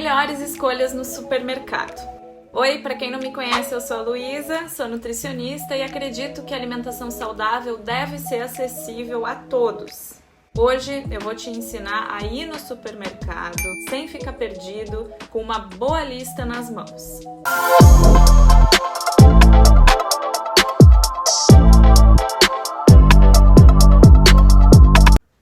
Melhores escolhas no supermercado. Oi, para quem não me conhece, eu sou a Luísa, sou nutricionista e acredito que a alimentação saudável deve ser acessível a todos. Hoje eu vou te ensinar a ir no supermercado sem ficar perdido, com uma boa lista nas mãos.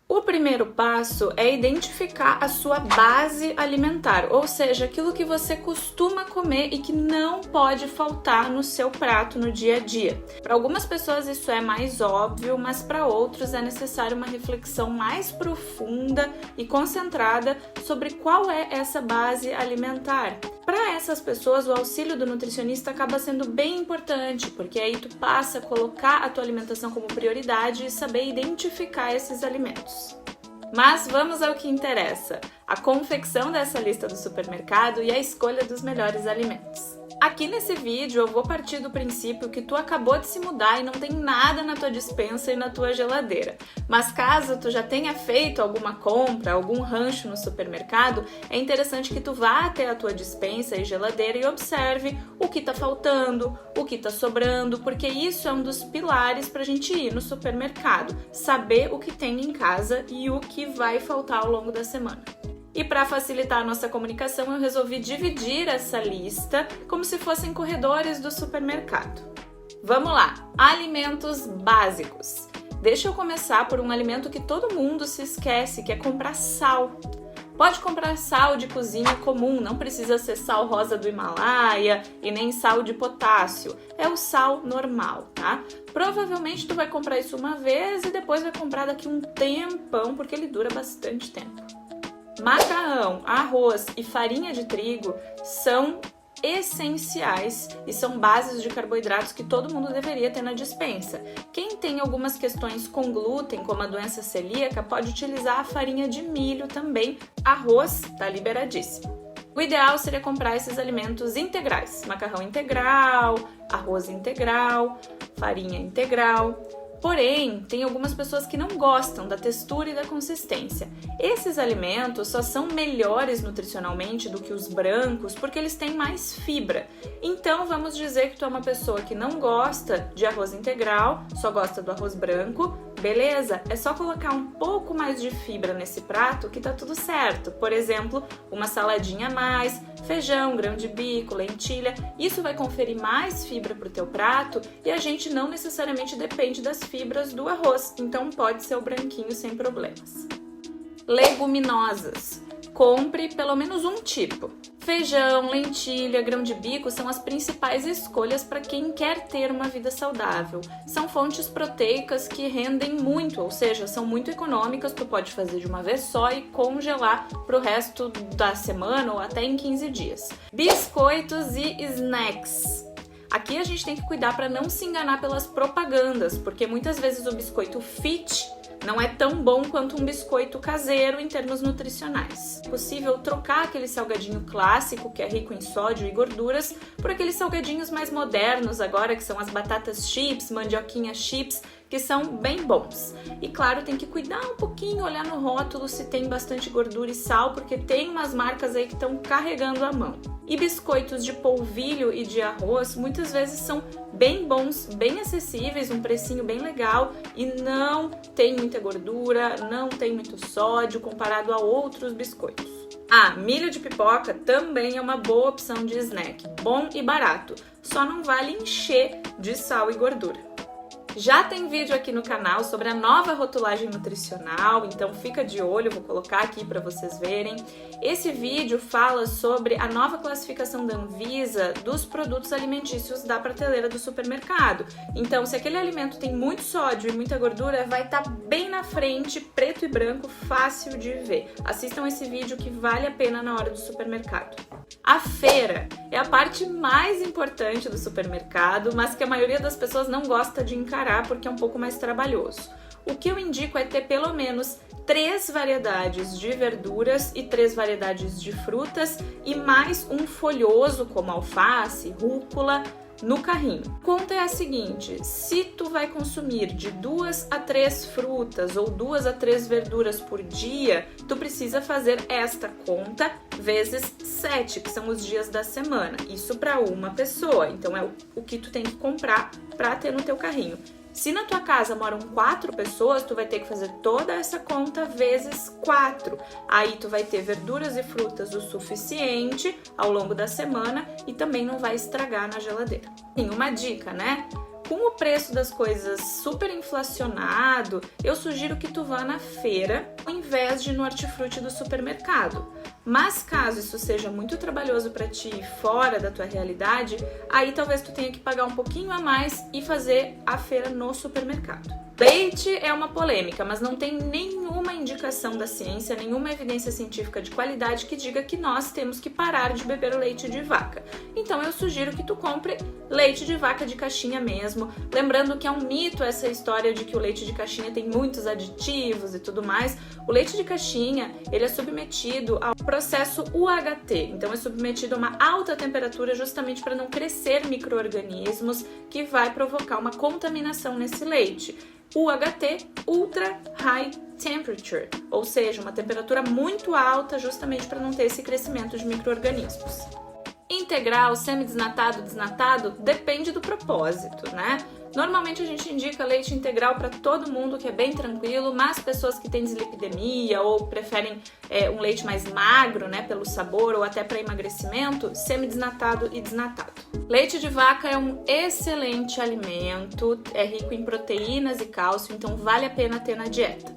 O primeiro passo é identificar a sua base alimentar, ou seja, aquilo que você costuma comer e que não pode faltar no seu prato no dia a dia. Para algumas pessoas isso é mais óbvio, mas para outros é necessário uma reflexão mais profunda e concentrada sobre qual é essa base alimentar. Para essas pessoas, o auxílio do nutricionista acaba sendo bem importante, porque aí tu passa a colocar a tua alimentação como prioridade e saber identificar esses alimentos. Mas vamos ao que interessa, a confecção dessa lista do supermercado e a escolha dos melhores alimentos. Aqui nesse vídeo eu vou partir do princípio que tu acabou de se mudar e não tem nada na tua despensa e na tua geladeira. Mas caso tu já tenha feito alguma compra, algum rancho no supermercado, é interessante que tu vá até a tua despensa e geladeira e observe o que tá faltando, o que tá sobrando, porque isso é um dos pilares pra gente ir no supermercado, saber o que tem em casa e o que vai faltar ao longo da semana. E para facilitar a nossa comunicação, eu resolvi dividir essa lista como se fossem corredores do supermercado. Vamos lá! Alimentos básicos. Deixa eu começar por um alimento que todo mundo se esquece, que é comprar sal. Pode comprar sal de cozinha comum, não precisa ser sal rosa do Himalaia e nem sal de potássio. É o sal normal, tá? Provavelmente tu vai comprar isso uma vez e depois vai comprar daqui um tempão, porque ele dura bastante tempo. Macarrão, arroz e farinha de trigo são essenciais e são bases de carboidratos que todo mundo deveria ter na despensa. Quem tem algumas questões com glúten, como a doença celíaca, pode utilizar a farinha de milho também. Arroz tá liberadíssimo. O ideal seria comprar esses alimentos integrais: macarrão integral, arroz integral, farinha integral. Porém, tem algumas pessoas que não gostam da textura e da consistência. Esses alimentos só são melhores nutricionalmente do que os brancos porque eles têm mais fibra. Então, vamos dizer que tu é uma pessoa que não gosta de arroz integral, só gosta do arroz branco. Beleza, é só colocar um pouco mais de fibra nesse prato que tá tudo certo. Por exemplo, uma saladinha a mais, feijão, grão de bico, lentilha. Isso vai conferir mais fibra pro teu prato e a gente não necessariamente depende das fibras do arroz, então pode ser o branquinho sem problemas. Leguminosas. Compre pelo menos um tipo. Feijão, lentilha, grão de bico são as principais escolhas para quem quer ter uma vida saudável. São fontes proteicas que rendem muito, ou seja, são muito econômicas, tu pode fazer de uma vez só e congelar para o resto da semana ou até em 15 dias. Biscoitos e snacks. Aqui a gente tem que cuidar para não se enganar pelas propagandas, porque muitas vezes o biscoito fit não é tão bom quanto um biscoito caseiro em termos nutricionais. É possível trocar aquele salgadinho clássico, que é rico em sódio e gorduras, por aqueles salgadinhos mais modernos agora, que são as batatas chips, mandioquinha chips, que são bem bons. E claro, tem que cuidar um pouquinho, olhar no rótulo se tem bastante gordura e sal, porque tem umas marcas aí que estão carregando a mão. E biscoitos de polvilho e de arroz muitas vezes são bem bons, bem acessíveis, um precinho bem legal e não tem muita gordura, não tem muito sódio comparado a outros biscoitos. Milho de pipoca também é uma boa opção de snack, bom e barato, só não vale encher de sal e gordura. Já tem vídeo aqui no canal sobre a nova rotulagem nutricional, então fica de olho, vou colocar aqui para vocês verem. Esse vídeo fala sobre a nova classificação da Anvisa dos produtos alimentícios da prateleira do supermercado. Então, se aquele alimento tem muito sódio e muita gordura, vai estar bem na frente, preto e branco, fácil de ver. Assistam esse vídeo que vale a pena na hora do supermercado. A feira é a parte mais importante do supermercado, mas que a maioria das pessoas não gosta de encarar porque é um pouco mais trabalhoso. O que eu indico é ter pelo menos 3 variedades de verduras e 3 variedades de frutas e mais um folhoso como alface, rúcula, no carrinho. A conta é a seguinte: se tu vai consumir de 2 a 3 frutas ou 2 a 3 verduras por dia, tu precisa fazer esta conta vezes 7, que são os dias da semana. Isso para uma pessoa, então é o que tu tem que comprar para ter no teu carrinho. Se na tua casa moram 4 pessoas, tu vai ter que fazer toda essa conta vezes 4. Aí tu vai ter verduras e frutas o suficiente ao longo da semana e também não vai estragar na geladeira. Tem uma dica, né? Com o preço das coisas super inflacionado, eu sugiro que tu vá na feira ao invés de no hortifruti do supermercado. Mas caso isso seja muito trabalhoso para ti e fora da tua realidade, aí talvez tu tenha que pagar um pouquinho a mais e fazer a feira no supermercado. Leite é uma polêmica, mas não tem nenhuma indicação da ciência, nenhuma evidência científica de qualidade que diga que nós temos que parar de beber leite de vaca. Então eu sugiro que tu compre leite de vaca de caixinha mesmo, lembrando que é um mito essa história de que o leite de caixinha tem muitos aditivos e tudo mais. O leite de caixinha, ele é submetido ao processo UHT, então é submetido a uma alta temperatura justamente para não crescer micro-organismos que vai provocar uma contaminação nesse leite. UHT, Ultra High Temperature, ou seja, uma temperatura muito alta justamente para não ter esse crescimento de micro-organismos. Integral, semidesnatado, desnatado, depende do propósito, né? Normalmente a gente indica leite integral para todo mundo, que é bem tranquilo, mas pessoas que têm dislipidemia ou preferem um leite mais magro, né, pelo sabor, ou até para emagrecimento, semidesnatado e desnatado. Leite de vaca é um excelente alimento, é rico em proteínas e cálcio, então vale a pena ter na dieta.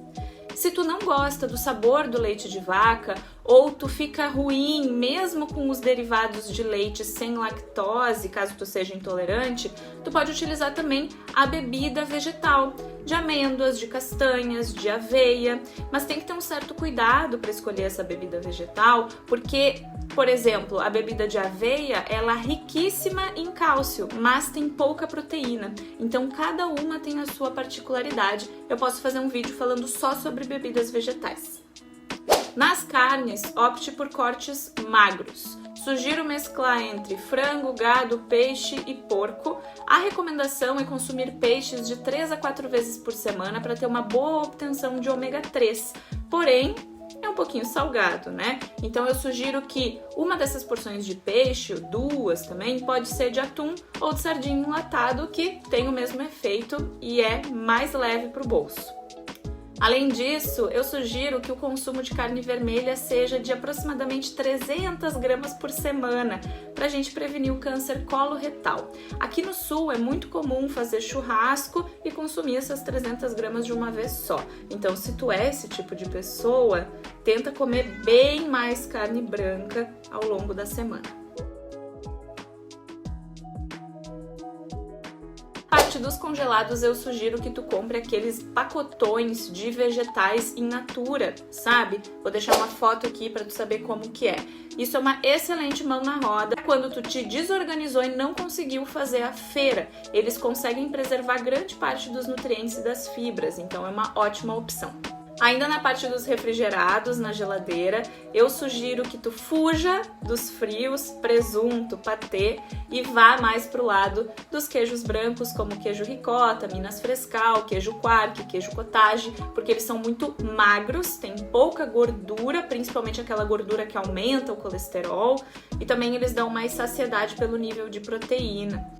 Se tu não gosta do sabor do leite de vaca ou tu fica ruim mesmo com os derivados de leite sem lactose, caso tu seja intolerante, tu pode utilizar também a bebida vegetal, de amêndoas, de castanhas, de aveia, mas tem que ter um certo cuidado para escolher essa bebida vegetal, porque, por exemplo, a bebida de aveia, ela é riquíssima em cálcio, mas tem pouca proteína, então cada uma tem a sua particularidade. Eu posso fazer um vídeo falando só sobre bebidas vegetais. Nas carnes, opte por cortes magros. Sugiro mesclar entre frango, gado, peixe e porco. A recomendação é consumir peixes de 3 a 4 vezes por semana para ter uma boa obtenção de ômega 3. Porém, é um pouquinho salgado, né? Então eu sugiro que uma dessas porções de peixe, 2 também, pode ser de atum ou de sardinha enlatado, que tem o mesmo efeito e é mais leve para o bolso. Além disso, eu sugiro que o consumo de carne vermelha seja de aproximadamente 300 gramas por semana, para a gente prevenir o câncer coloretal. Aqui no sul é muito comum fazer churrasco e consumir essas 300 gramas de uma vez só. Então, se tu é esse tipo de pessoa, tenta comer bem mais carne branca ao longo da semana. Parte dos congelados, eu sugiro que tu compre aqueles pacotões de vegetais in natura, sabe? Vou deixar uma foto aqui para tu saber como que é. Isso é uma excelente mão na roda quando tu te desorganizou e não conseguiu fazer a feira. Eles conseguem preservar grande parte dos nutrientes e das fibras, então é uma ótima opção. Ainda na parte dos refrigerados na geladeira, eu sugiro que tu fuja dos frios, presunto, patê e vá mais pro lado dos queijos brancos, como queijo ricota, Minas Frescal, queijo Quark, queijo cottage, porque eles são muito magros, têm pouca gordura, principalmente aquela gordura que aumenta o colesterol, e também eles dão mais saciedade pelo nível de proteína.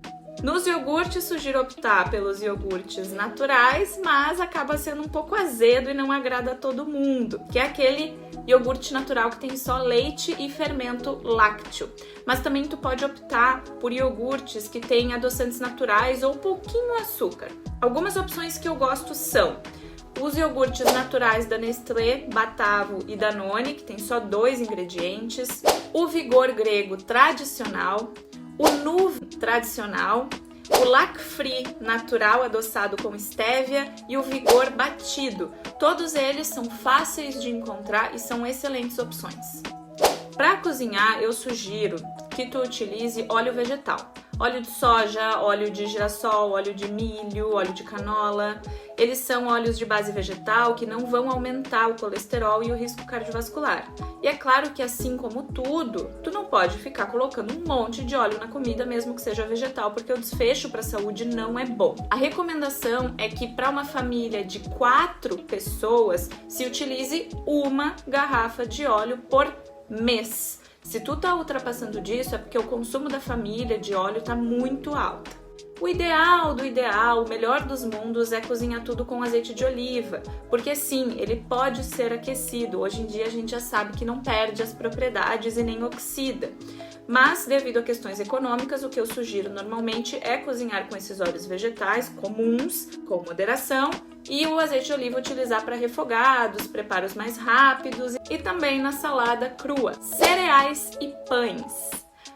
Nos iogurtes, sugiro optar pelos iogurtes naturais, mas acaba sendo um pouco azedo e não agrada a todo mundo, que é aquele iogurte natural que tem só leite e fermento lácteo. Mas também tu pode optar por iogurtes que têm adoçantes naturais ou pouquinho açúcar. Algumas opções que eu gosto são os iogurtes naturais da Nestlé, Batavo e Danone, que tem só 2 ingredientes, o Vigor grego tradicional, o Nuve tradicional, o Lac Free natural adoçado com estévia e o Vigor batido. Todos eles são fáceis de encontrar e são excelentes opções. Para cozinhar, eu sugiro que tu utilize óleo vegetal. Óleo de soja, óleo de girassol, óleo de milho, óleo de canola. Eles são óleos de base vegetal que não vão aumentar o colesterol e o risco cardiovascular. E é claro que, assim como tudo, tu não pode ficar colocando um monte de óleo na comida, mesmo que seja vegetal, porque o desfecho para a saúde não é bom. A recomendação é que para uma família de 4 pessoas se utilize uma garrafa de óleo por mês. Se tu tá ultrapassando disso, é porque o consumo da família de óleo tá muito alto. O ideal do ideal, o melhor dos mundos, é cozinhar tudo com azeite de oliva, porque sim, ele pode ser aquecido. Hoje em dia a gente já sabe que não perde as propriedades e nem oxida. Mas, devido a questões econômicas, o que eu sugiro normalmente é cozinhar com esses óleos vegetais comuns, com moderação, e o azeite de oliva utilizar para refogados, preparos mais rápidos e também na salada crua. Cereais e pães.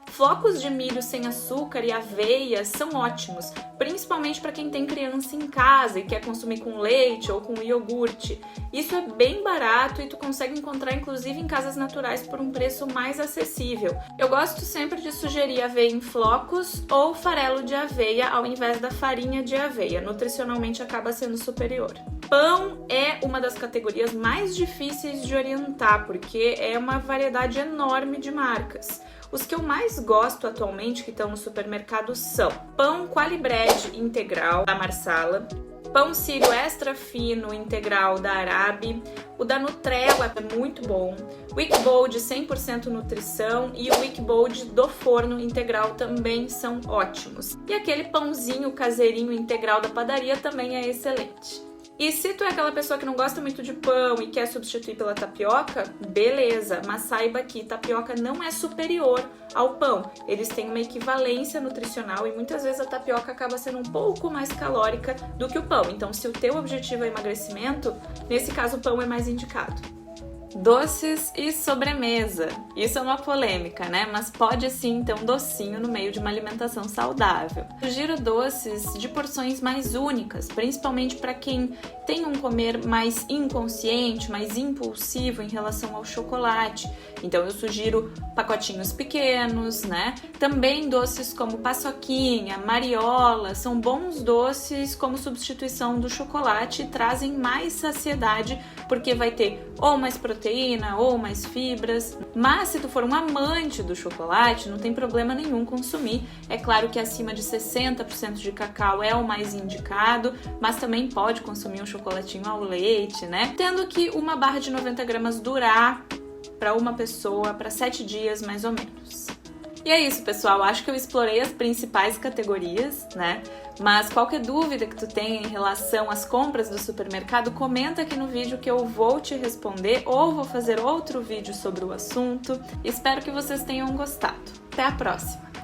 Flocos de milho sem açúcar e aveia são ótimos, principalmente para quem tem criança em casa e quer consumir com leite ou com iogurte. Isso é bem barato e tu consegue encontrar inclusive em casas naturais por um preço mais acessível. Eu gosto sempre de sugerir aveia em flocos ou farelo de aveia ao invés da farinha de aveia, nutricionalmente acaba sendo superior. Pão é uma das categorias mais difíceis de orientar, porque é uma variedade enorme de marcas. Os que eu mais gosto atualmente que estão no supermercado são pão Quali Bread integral da Marsala, pão sírio extra fino integral da Arabi, o da Nutrela é muito bom, o Wickbold 100% nutrição e o Wickbold do forno integral também são ótimos. E aquele pãozinho caseirinho integral da padaria também é excelente. E se tu é aquela pessoa que não gosta muito de pão e quer substituir pela tapioca, beleza, mas saiba que tapioca não é superior ao pão. Eles têm uma equivalência nutricional e muitas vezes a tapioca acaba sendo um pouco mais calórica do que o pão. Então, se o teu objetivo é emagrecimento, nesse caso o pão é mais indicado. Doces e sobremesa. Isso é uma polêmica, né? Mas pode sim ter um docinho no meio de uma alimentação saudável. Sugiro doces de porções mais únicas, principalmente para quem tem um comer mais inconsciente, mais impulsivo em relação ao chocolate. Então eu sugiro pacotinhos pequenos, né? Também doces como paçoquinha, mariola, são bons doces como substituição do chocolate e trazem mais saciedade, porque vai ter ou mais proteína ou mais fibras. Mas se tu for um amante do chocolate, não tem problema nenhum consumir. É claro que acima de 60% de cacau é o mais indicado, mas também pode consumir um chocolatinho ao leite, né? Tendo que uma barra de 90 gramas durar para uma pessoa para 7 dias mais ou menos. E é isso, pessoal. Acho que eu explorei as principais categorias, né? Mas qualquer dúvida que tu tenha em relação às compras do supermercado, comenta aqui no vídeo que eu vou te responder ou vou fazer outro vídeo sobre o assunto. Espero que vocês tenham gostado. Até a próxima!